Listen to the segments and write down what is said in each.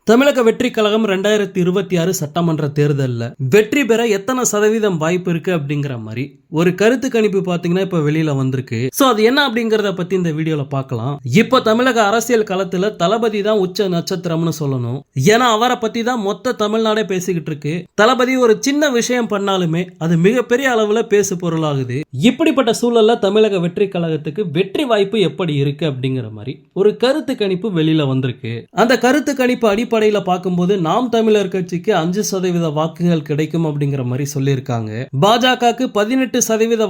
தமிழக வெற்றி கழகம் 2026 சட்டமன்ற தேர்தலில் வெற்றி பெற எத்தனை சதவீதம் வாய்ப்பு இருக்கு அப்படிங்கிற மாதிரி ஒரு கருத்து கணிப்பு பாத்தீங்கன்னா இப்ப வெளியில வந்திருக்கு. சோ அது என்ன அப்படிங்கறத பத்தி இந்த வீடியோல பார்க்கலாம். இப்ப தமிழக அரசியல் களத்துல தளபதி தான் உச்ச நட்சத்திரம்னு சொல்லணும். ஏன்னா அவரை பத்தி தான் மொத்த தமிழ்நாடே பேசிக்கிட்டு இருக்கு. தளபதி ஒரு சின்ன விஷயம் பண்ணாலுமே அது மிகப்பெரிய அளவுல பேசு பொருளாகுது. இப்படிப்பட்ட சூழல்ல தமிழக வெற்றி கழகத்துக்கு வெற்றி வாய்ப்பு எப்படி இருக்கு அப்படிங்கிற மாதிரி ஒரு கருத்து கணிப்பு வெளியில வந்திருக்கு. அந்த கருத்து கணிப்பு அடிப்படையில பார்க்கும்போது நாம் தமிழர் கட்சிக்கு 5% வாக்குகள் கிடைக்கும் அப்படிங்கிற மாதிரி சொல்லியிருக்காங்க. பாஜகவுக்கு 18%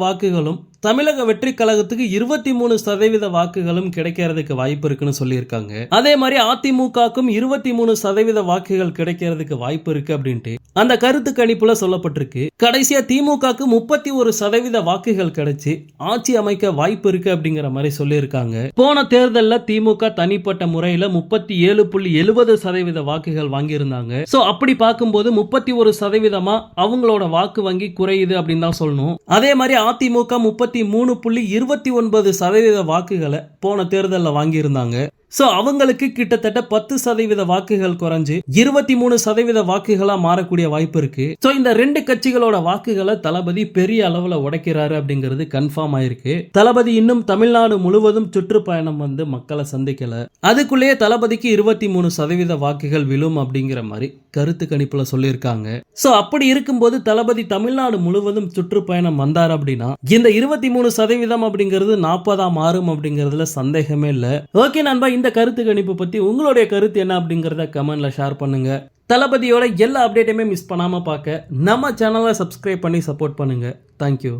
வாக்குகளும் தமிழக வெற்றி கழகத்துக்கு 23% வாக்குகளும் கிடைக்கிறதுக்கு வாய்ப்பு இருக்குன்னு சொல்லியிருக்காங்க. அதே மாதிரி அதிமுகவுக்கும் 23% வாக்குகள் கிடைக்கிறதுக்கு வாய்ப்பு இருக்கு அப்படின்ட்டு அந்த கருத்து கணிப்புல சொல்லப்பட்டிருக்கு. கடைசியா திமுகவுக்கு 31% வாக்குகள் கிடைச்சு ஆட்சி அமைக்க வாய்ப்பு இருக்கு அப்படிங்கிற மாதிரி சொல்லியிருக்காங்க. போன தேர்தலில் திமுக தனிப்பட்ட முறையில 37.70% வாக்குகள் வாங்கியிருந்தாங்க. சோ அப்படி பார்க்கும்போது 31% அவங்களோட வாக்கு வங்கி குறையுது அப்படின்னு தான் சொல்லணும். அதே மாதிரி அதிமுக 33.29% வாக்குகளை போன தேர்தலில் வாங்கியிருந்தாங்க. சோ அவங்களுக்கு கிட்டத்தட்ட 10% வாக்குகள் குறைஞ்சு 23% வாக்குகளா மாறக்கூடிய வாய்ப்பு இருக்கு. சோ இந்த ரெண்டு கட்சிகளோட வாக்குகளை தளபதி பெரிய அளவுல உடைக்கிறாரு அப்படிங்கிறது கன்ஃபார்ம் ஆயிருக்கு. தளபதி இன்னும் தமிழ்நாடு முழுவதும் சுற்றுப்பயணம் வந்து மக்களை சந்திக்கல. அதுக்குள்ளேயே தளபதிக்கு 23% வாக்குகள் விழும் அப்படிங்கிற மாதிரி கருத்து கணிப்புல சொல்லியிருக்காங்க. சோ அப்படி இருக்கும்போது தளபதி தமிழ்நாடு முழுவதும் சுற்றுப்பயணம் வந்தார் அப்படின்னா இந்த 23% அப்படிங்கிறது 40 மாறும் அப்படிங்கிறதுல சந்தேகமே இல்ல. ஓகே நண்பா, இந்த கருத்து கணிப்பு பத்தி உங்களுடைய கருத்து என்ன அப்படிங்கறத கமெண்ட்ல ஷேர் பண்ணுங்க. தளபதியோட எல்லா அப்டேட்டையுமே மிஸ் பண்ணாம பார்க்க நம்ம சேனலை சப்ஸ்கிரைப் பண்ணி சப்போர்ட் பண்ணுங்க. தேங்க்யூ.